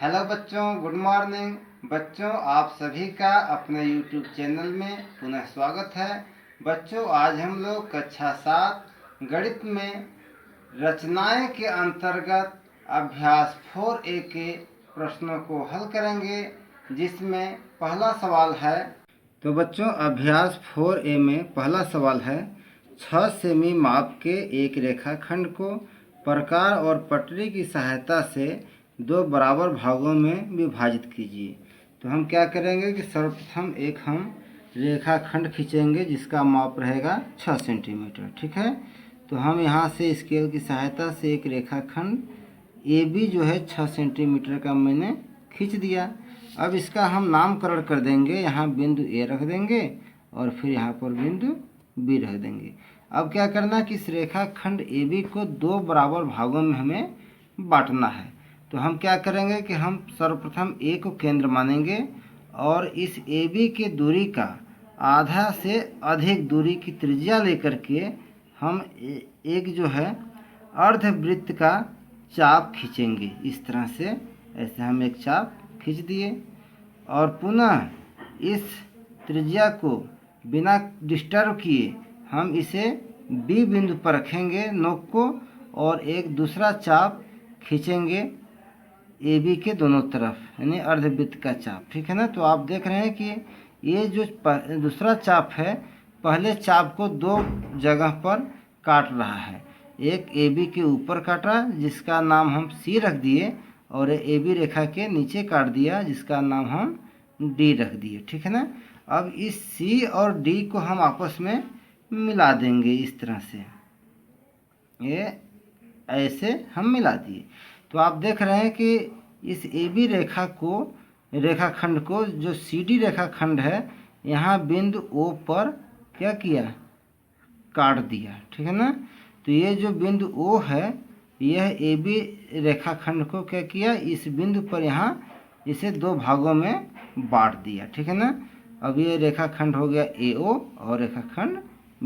Hello बच्चों, good morning. बच्चों, आप सभी का अपने यूट्यूब चैनल में पुनः स्वागत है। बच्चों, आज हम लोग कक्षा 7 गणित में रचनाएं के अंतर्गत अभ्यास 4A के प्रश्नों को हल करेंगे, जिसमें पहला सवाल है। तो बच्चों, अभ्यास 4A में पहला सवाल है, 6 सेमी माप के एक रेखाखंड को प्रकार और पटरी की सहायता से दो बराबर भागों में विभाजित कीजिए। तो हम क्या करेंगे कि सर्वप्रथम एक हम रेखाखंड खींचेंगे जिसका माप रहेगा 6 सेंटीमीटर। ठीक है, तो हम यहाँ से स्केल की सहायता से एक रेखाखंड AB जो है 6 सेंटीमीटर का मैंने खींच दिया। अब इसका हम नामकरण कर देंगे, यहाँ बिंदु A रख देंगे और फिर यहाँ पर बिंदु B रख देंगे। अब क्या करना है कि इस रेखाखंड AB को दो बराबर भागों में हमें बांटना है। तो हम क्या करेंगे कि हम सर्वप्रथम A को केंद्र मानेंगे और इस AB की दूरी का आधा से अधिक दूरी की त्रिज्या लेकर के हम एक जो है अर्धवृत्त का चाप खींचेंगे। इस तरह से ऐसे हम एक चाप खींच दिए और पुनः इस त्रिज्या को बिना डिस्टर्ब किए हम इसे B बिंदु पर रखेंगे नोक को, और एक दूसरा चाप खींचेंगे AB के दोनों तरफ, यानी अर्धवृत्त का चाप। ठीक है ना। तो आप देख रहे हैं कि ये जो दूसरा चाप है पहले चाप को दो जगह पर काट रहा है। एक AB के ऊपर काटा जिसका नाम हम C रख दिए, और AB रेखा के नीचे काट दिया जिसका नाम हम D रख दिए। ठीक है ना। अब इस C और D को हम आपस में मिला देंगे इस तरह से, ये ऐसे हम मिला दिए। तो आप देख रहे हैं कि इस AB रेखाखंड को जो CD रेखाखंड है यहाँ बिंदु O पर क्या किया, काट दिया। ठीक है ना। तो ये जो बिंदु O है यह AB रेखाखंड को क्या किया, इस बिंदु पर यहाँ इसे दो भागों में बांट दिया। ठीक है ना। अब ये रेखाखंड हो गया AO और रेखाखंड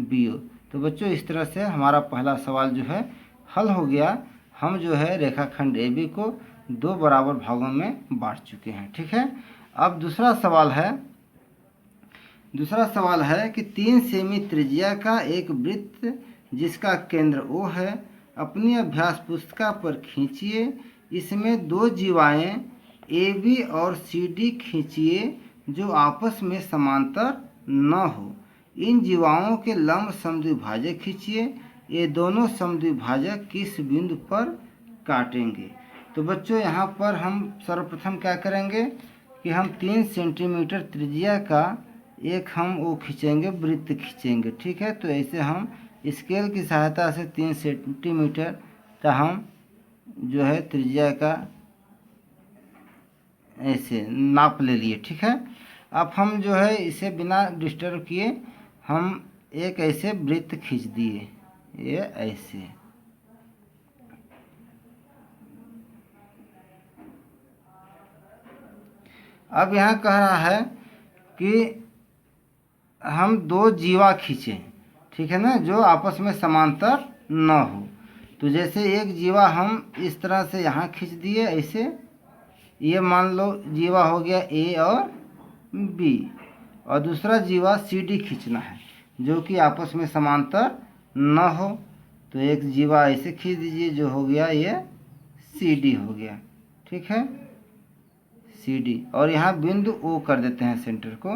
BO। तो बच्चों, इस तरह से हमारा पहला सवाल जो है हल हो गया। हम जो है रेखाखंड AB को दो बराबर भागों में बांट चुके हैं। ठीक है। अब दूसरा सवाल है कि 3 सेमी त्रिज्या का एक वृत्त जिसका केंद्र O है अपनी अभ्यास पुस्तिका पर खींचिए। इसमें दो जीवाएं AB और CD खींचिए जो आपस में समांतर न हो। इन जीवाओं के लंब समद्विभाजक खींचिए। ये दोनों समद्विभाजक किस बिंदु पर काटेंगे। तो बच्चों, यहाँ पर हम सर्वप्रथम क्या करेंगे कि हम 3 सेंटीमीटर त्रिज्या का एक हम वो खींचेंगे, वृत्त खींचेंगे। ठीक है। तो ऐसे हम स्केल की सहायता से 3 सेंटीमीटर का हम जो है त्रिज्या का ऐसे नाप ले लिए। ठीक है। अब हम जो है इसे बिना डिस्टर्ब किए हम एक ऐसे वृत्त खींच दिए, ये ऐसे। अब यहाँ कह रहा है कि हम दो जीवा खींचें। ठीक है ना, जो आपस में समांतर न हो। तो जैसे एक जीवा हम इस तरह से यहाँ खींच दिए ऐसे, ये मान लो जीवा हो गया A और B, और दूसरा जीवा CD खींचना है जो कि आपस में समांतर न हो। तो एक जीवा ऐसे खींच दीजिए जो हो गया ये CD हो गया। ठीक है, CD, और यहाँ बिंदु O कर देते हैं सेंटर को।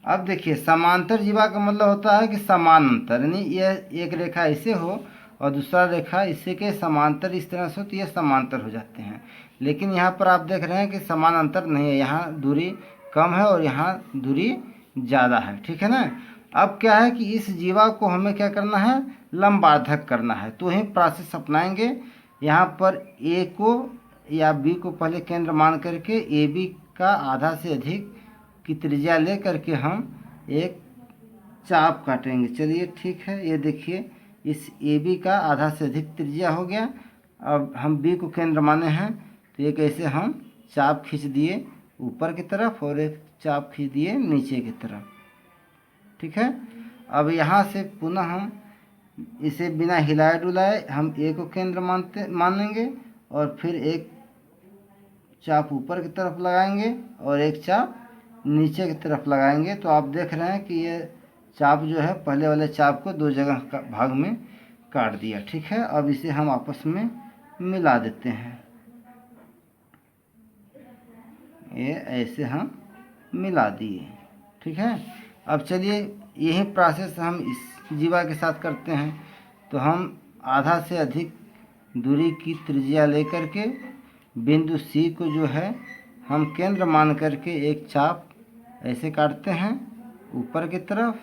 अब देखिए, समांतर जीवा का मतलब होता है कि समान अंतर, यानी यह एक रेखा ऐसे हो और दूसरा रेखा इससे के समांतर इस तरह से हो तो ये समांतर हो जाते हैं। लेकिन यहाँ पर आप देख रहे हैं कि समान अंतर नहीं है, यहाँ दूरी कम है और यहाँ दूरी ज़्यादा है। ठीक है ना। अब क्या है कि इस जीवा को हमें क्या करना है, लंबार्धक करना है। तो ही प्रोसेस अपनाएंगे। यहाँ पर A को या B को पहले केंद्र मान करके AB का आधा से अधिक की त्रिज्या ले करके हम एक चाप काटेंगे। चलिए ठीक है, ये देखिए इस AB का आधा से अधिक त्रिज्या हो गया। अब हम B को केंद्र माने हैं तो एक ऐसे हम चाप खींच दिए ऊपर की तरफ और एक चाप खींच दिए नीचे की तरफ। ठीक है। अब यहाँ से पुनः हम इसे बिना हिलाए डुलाए हम A को केंद्र मानेंगे और फिर एक चाप ऊपर की तरफ लगाएंगे और एक चाप नीचे की तरफ लगाएंगे। तो आप देख रहे हैं कि ये चाप जो है पहले वाले चाप को दो जगह भाग में काट दिया। ठीक है, अब इसे हम आपस में मिला देते हैं। ये ऐसे हम मिला दिए। ठीक है, अब चलिए यही प्रोसेस हम इस जीवा के साथ करते हैं। तो हम आधा से अधिक दूरी की त्रिज्या लेकर के बिंदु सी को जो है हम केंद्र मान करके एक चाप ऐसे काटते हैं ऊपर की तरफ,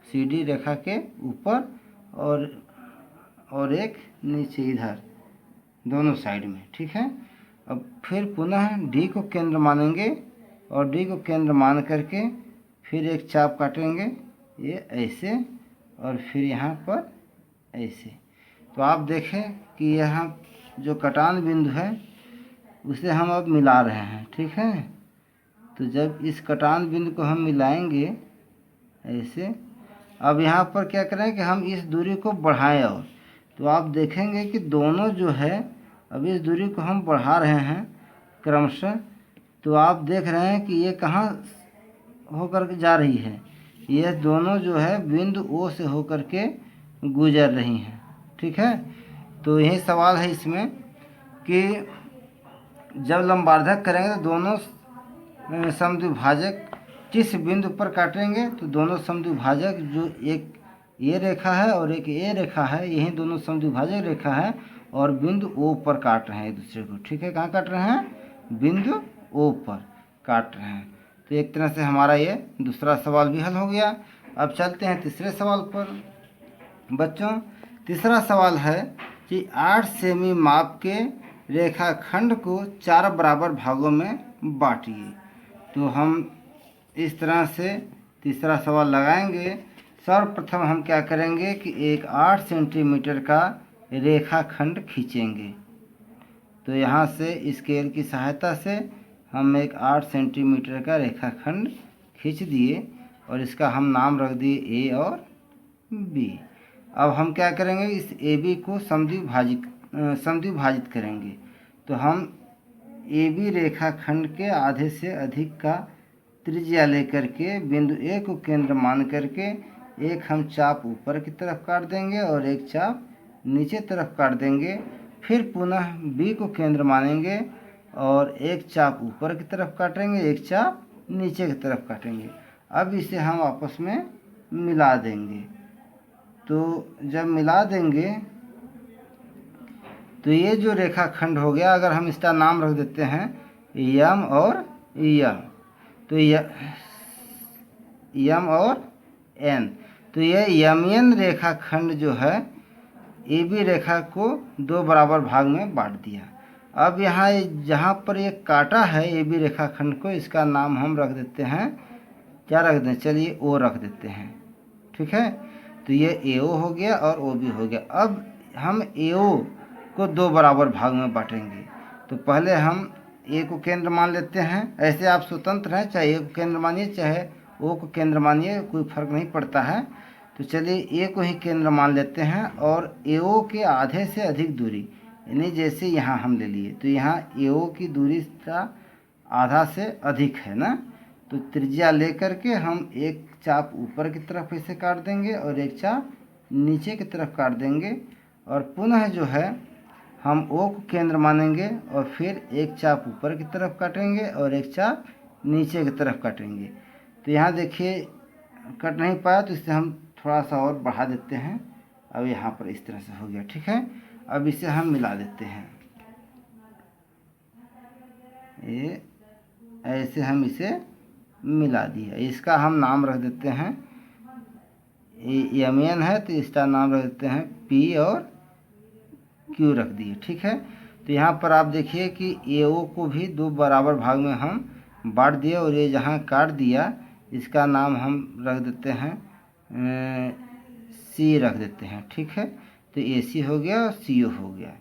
सीधी रेखा के ऊपर और एक नीचे इधर दोनों साइड में। ठीक है, अब फिर पुनः डी को केंद्र मानेंगे और डी को केंद्र मान करके फिर एक चाप काटेंगे ये ऐसे और फिर यहाँ पर ऐसे। तो आप देखें कि यहाँ जो कटान बिंदु है उसे हम अब मिला रहे हैं। ठीक है, तो जब इस कटान बिंदु को हम मिलाएंगे ऐसे, अब यहाँ पर क्या करें कि हम इस दूरी को बढ़ाएं और तो आप देखेंगे कि दोनों जो है अब इस दूरी को हम बढ़ा रहे हैं क्रमशः। तो आप देख रहे हैं कि ये कहाँ होकर के जा रही है, ये दोनों जो है बिंदु ओ से होकर के गुजर रही हैं। ठीक है, तो यही सवाल है इसमें कि जब लंबार्धक करेंगे तो दोनों समद्विभाजक किस बिंदु पर काटेंगे, तो दोनों समद्विभाजक जो एक ये रेखा है और एक ये रेखा है, यही दोनों समद्विभाजक रेखा है और बिंदु ओ पर काट रहे हैं एक दूसरे को। ठीक है, कहाँ काट रहे हैं, बिंदु ओ पर काट रहे हैं। तो एक तरह से हमारा ये दूसरा सवाल भी हल हो गया। अब चलते हैं तीसरे सवाल पर। बच्चों, तीसरा सवाल है कि 8 सेमी माप के रेखाखंड को 4 बराबर भागों में बांटिए। तो हम इस तरह से तीसरा सवाल लगाएंगे। सर्वप्रथम हम क्या करेंगे कि एक 8 सेंटीमीटर का रेखाखंड खींचेंगे। तो यहाँ से स्केल की सहायता से हम एक 8 सेंटीमीटर का रेखाखंड खींच दिए और इसका हम नाम रख दिए ए और बी। अब हम क्या करेंगे, इस ए बी को समद्विभाजित करेंगे। तो हम ए बी रेखाखंड के आधे से अधिक का त्रिज्या लेकर के बिंदु ए को केंद्र मान करके एक हम चाप ऊपर की तरफ काट देंगे और एक चाप नीचे तरफ काट देंगे। फिर पुनः बी को केंद्र मानेंगे और एक चाप ऊपर की तरफ काटेंगे, एक चाप नीचे की तरफ काटेंगे। अब इसे हम आपस में मिला देंगे। तो जब मिला देंगे तो ये जो रेखाखंड हो गया, अगर हम इसका नाम रख देते हैं यम और यम, तो यम और एन, तो ये यमन रेखाखंड जो है ए बी रेखा को 2 बराबर भाग में बांट दिया। अब यहाँ जहाँ पर ये काटा है ए बी रेखाखंड को, इसका नाम हम रख देते हैं, क्या रख दें, चलिए ओ रख देते हैं। ठीक है, तो ये ए ओ हो गया और ओ बी हो गया। अब हम ए ओ को 2 बराबर भाग में बांटेंगे। तो पहले हम ए को केंद्र मान लेते हैं। ऐसे आप स्वतंत्र हैं, चाहे ए को केंद्र मानिए चाहे ओ को केंद्र मानिए, कोई फर्क नहीं पड़ता है। तो चलिए ए को ही केंद्र मान लेते हैं और ए ओ के आधे से अधिक दूरी, यानी जैसे यहाँ हम ले लिए तो यहाँ ए ओ की दूरी का आधा से अधिक है ना, तो त्रिज्या लेकर के हम एक चाप ऊपर की तरफ ऐसे काट देंगे और एक चाप नीचे की तरफ काट देंगे और पुनः जो है हम ओ को केंद्र मानेंगे और फिर एक चाप ऊपर की तरफ काटेंगे और एक चाप नीचे की तरफ काटेंगे। तो यहाँ देखिए कट नहीं पाया, तो इसे हम थोड़ा सा और बढ़ा देते हैं। अब यहाँ पर इस तरह से हो गया। ठीक है, अब इसे हम मिला देते हैं। ये ऐसे हम इसे मिला दिया। इसका हम नाम रख देते हैं, यमन है तो इसका नाम रख देते हैं पी और क्यू रख दिए। ठीक है, तो यहाँ पर आप देखिए कि ए ओ को भी 2 बराबर भाग में हम बांट दिए और ये जहाँ काट दिया इसका नाम हम रख देते हैं सी रख देते हैं। ठीक है, तो ए सी हो गया और सी ओ हो गया।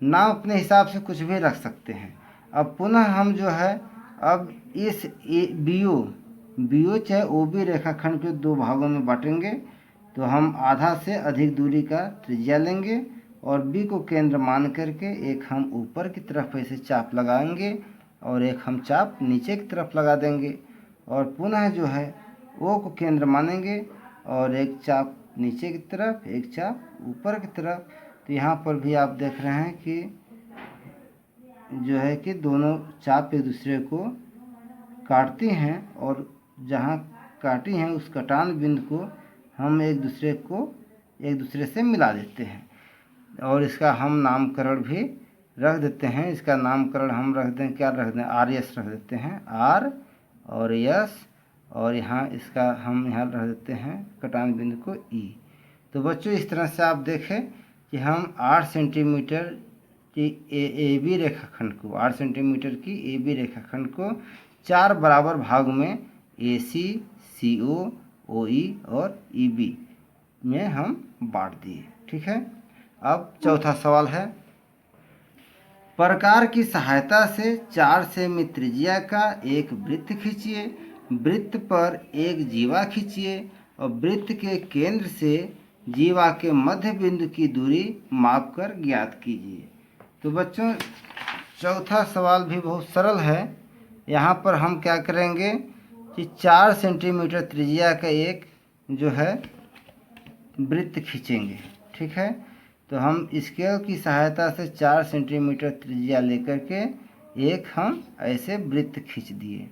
नाम अपने हिसाब से कुछ भी रख सकते हैं। अब पुनः हम जो है अब इस बी ओ चाहे ओ बी रेखाखंड के 2 भागों में बांटेंगे। तो हम आधा से अधिक दूरी का त्रिज्या लेंगे और बी को केंद्र मान करके एक हम ऊपर की तरफ ऐसे चाप लगाएंगे और एक हम चाप नीचे की तरफ लगा देंगे और पुनः जो है ओ को केंद्र मानेंगे और एक चाप नीचे की तरफ, एक चाप ऊपर की तरफ। तो यहाँ पर भी आप देख रहे हैं कि जो है कि दोनों चाप एक दूसरे को काटती हैं और जहाँ काटी हैं उस कटान बिंदु को हम एक दूसरे से मिला देते हैं और इसका हम नामकरण भी रख देते हैं। इसका नामकरण हम रख दें, क्या रख दें, आर एस रख देते हैं, आर और एस, और यहाँ इसका हम यहाँ रख देते हैं कटान बिंदु को ई। तो बच्चों इस तरह से आप देखें कि हम 8 सेंटीमीटर की ए बी रेखाखंड को 8 सेंटीमीटर की ए बी रेखाखंड को 4 बराबर भाग में ए सी, सी ओ ई और ई बी में हम बांट दिए। ठीक है। अब चौथा सवाल है, प्रकार की सहायता से 4 सेमी त्रिज्या का एक वृत्त खींचिए, वृत्त पर एक जीवा खींचिए और वृत्त के केंद्र से जीवा के मध्य बिंदु की दूरी मापकर ज्ञात कीजिए। तो बच्चों चौथा सवाल भी बहुत सरल है। यहाँ पर हम क्या करेंगे कि 4 सेंटीमीटर त्रिज्या का एक जो है वृत्त खींचेंगे। ठीक है। तो हम स्केल की सहायता से 4 सेंटीमीटर त्रिज्या लेकर के एक हम ऐसे वृत्त खींच दिए।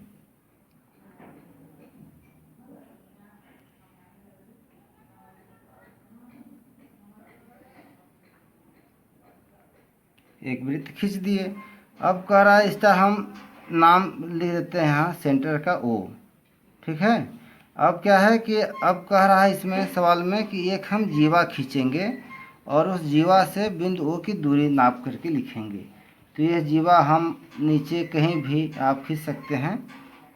एक वृत्त खींच दिए। अब कह रहा है इसका हम नाम लिख देते हैं यहाँ सेंटर का ओ। ठीक है। अब क्या है कि अब कह रहा है इसमें सवाल में कि एक हम जीवा खींचेंगे और उस जीवा से बिंदु ओ की दूरी नाप करके लिखेंगे। तो यह जीवा हम नीचे कहीं भी आप खींच सकते हैं।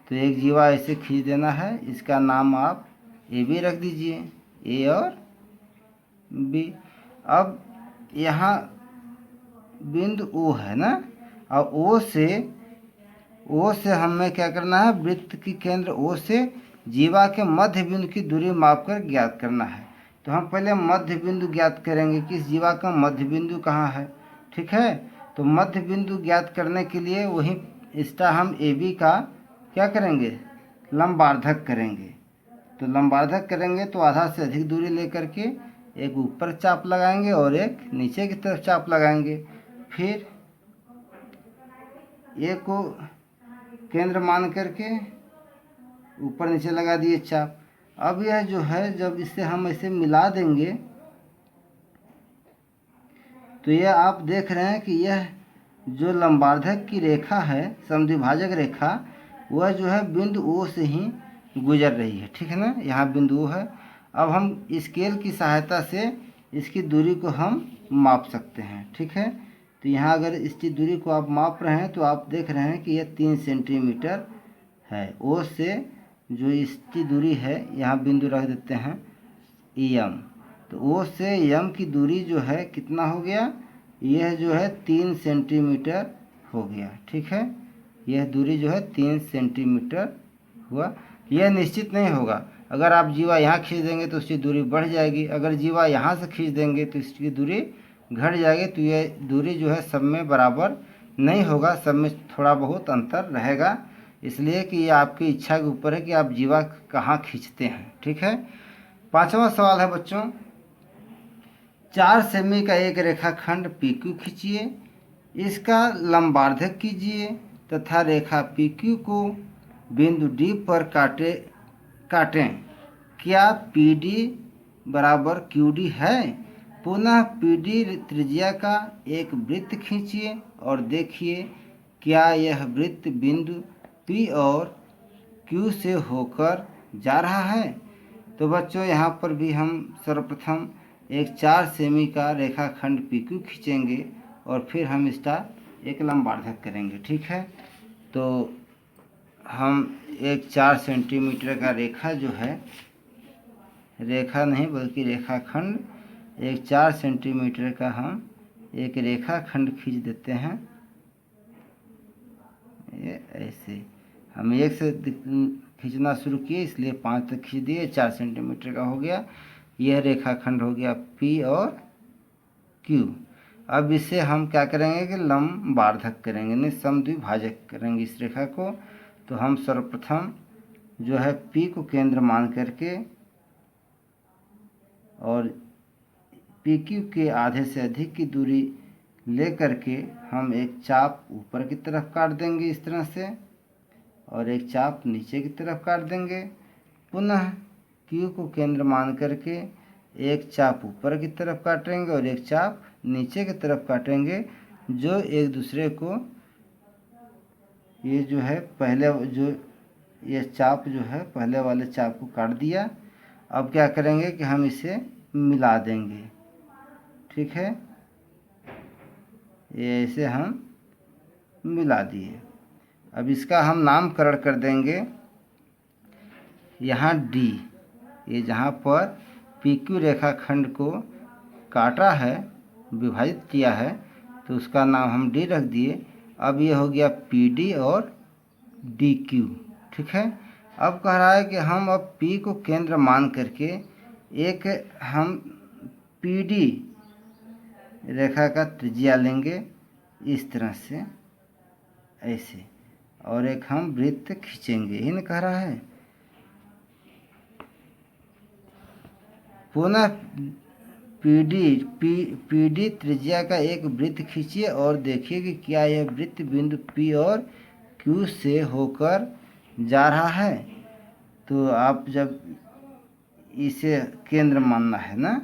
तो एक जीवा ऐसे खींच देना है, इसका नाम आप ए बी रख दीजिए, ए और बी। अब यहाँ बिंदु ओ है ना, और ओ से हमें क्या करना है, वृत्त की केंद्र ओ से जीवा के मध्य बिंदु की दूरी मापकर ज्ञात करना है। तो हम पहले मध्य बिंदु ज्ञात करेंगे कि इस जीवा का मध्य बिंदु कहाँ है। ठीक है। तो मध्य बिंदु ज्ञात करने के लिए वही इसका हम ए बी का क्या करेंगे, लंबार्धक करेंगे। तो लंबार्धक करेंगे तो आधा से अधिक दूरी लेकर के एक ऊपर चाप लगाएंगे और एक नीचे की तरफ चाप लगाएंगे। फिर एक को केंद्र मान करके ऊपर नीचे लगा दिए चाप। अब यह जो है जब इसे हम ऐसे मिला देंगे तो यह आप देख रहे हैं कि यह जो लंबार्धक की रेखा है, समद्विभाजक रेखा, वह जो है बिंदु ओ से ही गुजर रही है। ठीक है ना, यहाँ बिंदु ओ है। अब हम स्केल की सहायता से इसकी दूरी को हम माप सकते हैं। ठीक है। तो यहाँ अगर इसकी दूरी को आप माप रहे हैं तो आप देख रहे हैं कि यह 3 सेंटीमीटर है। ओ से जो इसकी दूरी है, यहाँ बिंदु रख देते हैं एम। तो ओ से एम की दूरी जो है कितना हो गया, यह जो है 3 सेंटीमीटर हो गया। ठीक है। यह दूरी जो है 3 सेंटीमीटर हुआ। यह निश्चित नहीं होगा, अगर आप जीवा यहाँ खींच देंगे तो उसकी दूरी बढ़ जाएगी, अगर जीवा यहाँ से खींच देंगे तो इसकी दूरी घट जाएगी। तो यह दूरी जो है सब में बराबर नहीं होगा, सब में थोड़ा बहुत अंतर रहेगा। इसलिए कि ये आपकी इच्छा के ऊपर है कि आप जीवा कहाँ खींचते हैं। ठीक है। 5वां सवाल है बच्चों, 4 सेमी का एक रेखाखंड पी क्यू खींचिए, इसका लंबार्धक कीजिए तथा रेखा पी क्यू को बिंदु डी पर काटें। क्या पी डी बराबर क्यू डी है। पुनः पी डी त्रिज्या का एक वृत्त खींचिए और देखिए क्या यह वृत्त बिंदु पी और क्यू से होकर जा रहा है। तो बच्चों यहाँ पर भी हम सर्वप्रथम एक 4 सेमी का रेखाखंड पी क्यू खींचेंगे और फिर हम इसका एक लंबार्धक करेंगे। ठीक है। तो हम एक 4 सेंटीमीटर का रेखा जो है, रेखा नहीं बल्कि रेखाखंड, एक 4 सेंटीमीटर का हम एक रेखाखंड खींच देते हैं। ये ऐसे हम एक से खींचना शुरू किए इसलिए 5 तक खींच दिए, 4 सेंटीमीटर का हो गया। यह रेखाखंड हो गया पी और क्यू। अब इसे हम क्या करेंगे कि लंबार्धक करेंगे, नहीं समद्विभाजक करेंगे इस रेखा को। तो हम सर्वप्रथम जो है P को केंद्र मान करके और PQ के आधे से अधिक की दूरी ले करके हम एक चाप ऊपर की तरफ काट देंगे इस तरह से, और एक चाप नीचे की तरफ काट देंगे। पुनः Q को केंद्र मान करके एक चाप ऊपर की तरफ काटेंगे और एक चाप नीचे की तरफ काटेंगे, जो एक दूसरे को ये जो है पहले जो ये चाप जो है पहले वाले चाप को काट दिया। अब क्या करेंगे कि हम इसे मिला देंगे, ठीक है, ये ऐसे हम मिला दिए। अब इसका हम नामकरण कर देंगे यहाँ D, ये जहाँ पर PQ रेखाखंड को काटा है, विभाजित किया है, तो उसका नाम हम D रख दिए। अब ये हो गया PD और DQ, ठीक है। अब कह रहा है कि हम अब P को केंद्र मान करके एक हम PD रेखा का त्रिज्या लेंगे इस तरह से ऐसे, और एक हम वृत्त खींचेंगे, ही न कह रहा है। पुनः PD त्रिज्या का एक वृत्त खींचिए और देखिए कि क्या यह वृत्त बिंदु P और Q से होकर जा रहा है। तो आप जब इसे केंद्र मानना है ना,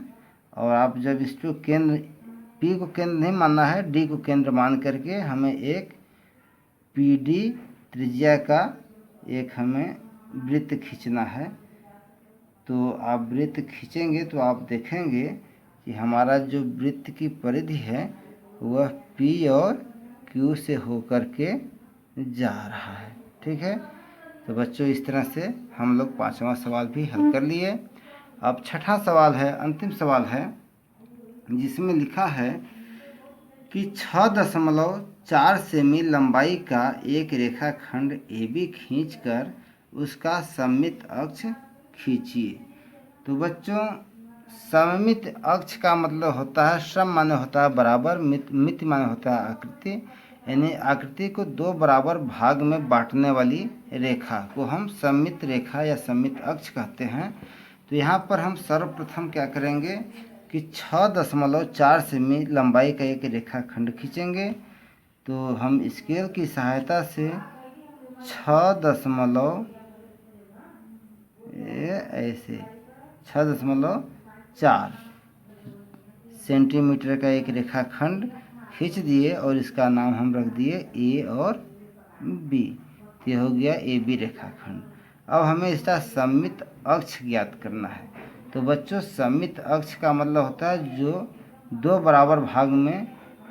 और आप जब इसको केंद्र P को केंद्र नहीं मानना है, D को केंद्र मान करके हमें एक PD त्रिज्या का एक हमें वृत्त खींचना है। तो आप वृत्त खींचेंगे तो आप देखेंगे कि हमारा जो वृत्त की परिधि है वह P और Q से होकर के जा रहा है, ठीक है। तो बच्चों इस तरह से हम लोग 5वां सवाल भी हल कर लिए। अब 6ठा सवाल है, अंतिम सवाल है, जिसमें लिखा है कि 6.4 सेमी लंबाई का एक रेखाखंड AB खींचकर उसका सममित अक्ष खींचिए। तो बच्चों सममित अक्ष का मतलब होता है, सम माने होता है बराबर, मित माने होता है आकृति, यानी आकृति को दो बराबर भाग में बांटने वाली रेखा को हम सममित रेखा या सममित अक्ष कहते हैं। तो यहाँ पर हम सर्वप्रथम क्या करेंगे कि 6.4 सेमी लंबाई का एक रेखाखंड खींचेंगे। तो हम स्केल की सहायता से 6.4 सेंटीमीटर का एक रेखाखंड खींच दिए और इसका नाम हम रख दिए A और B। ये हो गया AB रेखाखंड। अब हमें इसका सममित अक्ष ज्ञात करना है। तो बच्चों सममित अक्ष का मतलब होता है जो दो बराबर भाग में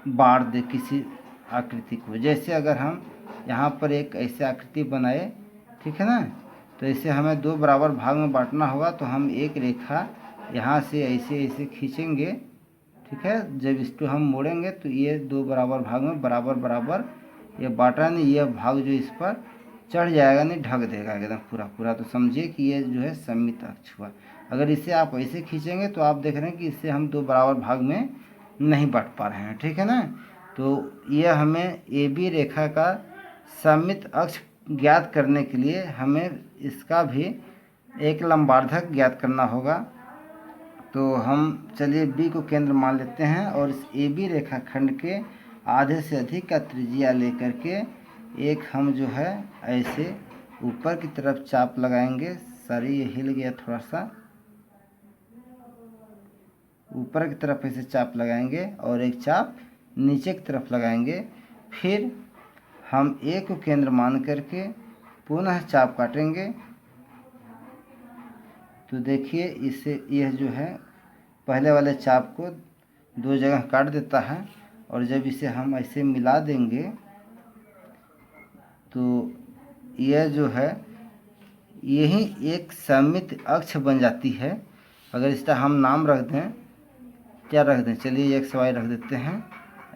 बांट दे किसी आकृति को। जैसे अगर हम यहाँ पर एक ऐसे आकृति बनाए, ठीक है ना, तो इसे हमें दो बराबर भाग में बांटना होगा। तो हम एक रेखा यहाँ से ऐसे ऐसे खींचेंगे, ठीक है। जब इसको हम मोड़ेंगे तो ये दो बराबर भाग में बराबर बराबर ये बांटा नहीं, ये भाग जो इस पर चढ़ जाएगा, नहीं ढक देगा एकदम पूरा पूरा। तो समझिए कि ये जो है सममित अक्ष हुआ। अगर इसे आप ऐसे खींचेंगे तो आप देख रहे हैं कि इससे हम दो बराबर भाग में नहीं बांट पा रहे हैं, ठीक है ना। तो यह हमें AB रेखा का सममित अक्ष ज्ञात करने के लिए हमें इसका भी एक लंबार्धक ज्ञात करना होगा। तो हम चलिए B को केंद्र मान लेते हैं और इस AB रेखाखंड के आधे से अधिक का त्रिज्या लेकर के एक हम जो है ऐसे ऊपर की तरफ चाप लगाएंगे। सॉरी, ये हिल गया थोड़ा सा, ऊपर की तरफ ऐसे चाप लगाएंगे और एक चाप नीचे की तरफ लगाएंगे। फिर हम A को केंद्र मान करके पुनः चाप काटेंगे। तो देखिए इससे यह जो है पहले वाले चाप को दो जगह काट देता है, और जब इसे हम ऐसे मिला देंगे तो यह जो है यही एक सममित अक्ष बन जाती है। अगर इसका हम नाम रख दें, क्या रख दें, चलिए XY रख देते हैं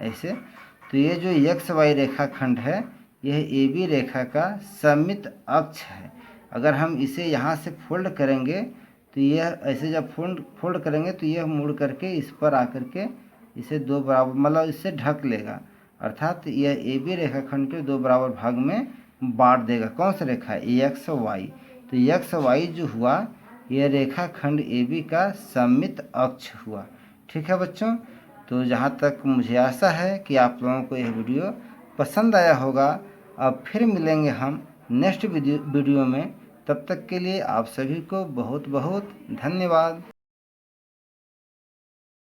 ऐसे। तो ये जो XY रेखाखंड है यह AB रेखा का सममित अक्ष है। अगर हम इसे यहाँ से फोल्ड करेंगे तो यह ऐसे जब फोल्ड करेंगे तो यह मुड़ करके इस पर आकर के इसे दो बराबर मतलब इससे ढक लेगा, अर्थात यह ए बी रेखाखंड के दो बराबर भाग में बांट देगा। कौन सा रेखा है? X y. तो एक्स वाई जो हुआ यह रेखाखंड ए बी का सममित अक्ष हुआ। ठीक है बच्चों, तो जहाँ तक मुझे आशा है कि आप लोगों को यह वीडियो पसंद आया होगा। अब फिर मिलेंगे हम नेक्स्ट वीडियो में। तब तक के लिए आप सभी को बहुत बहुत धन्यवाद।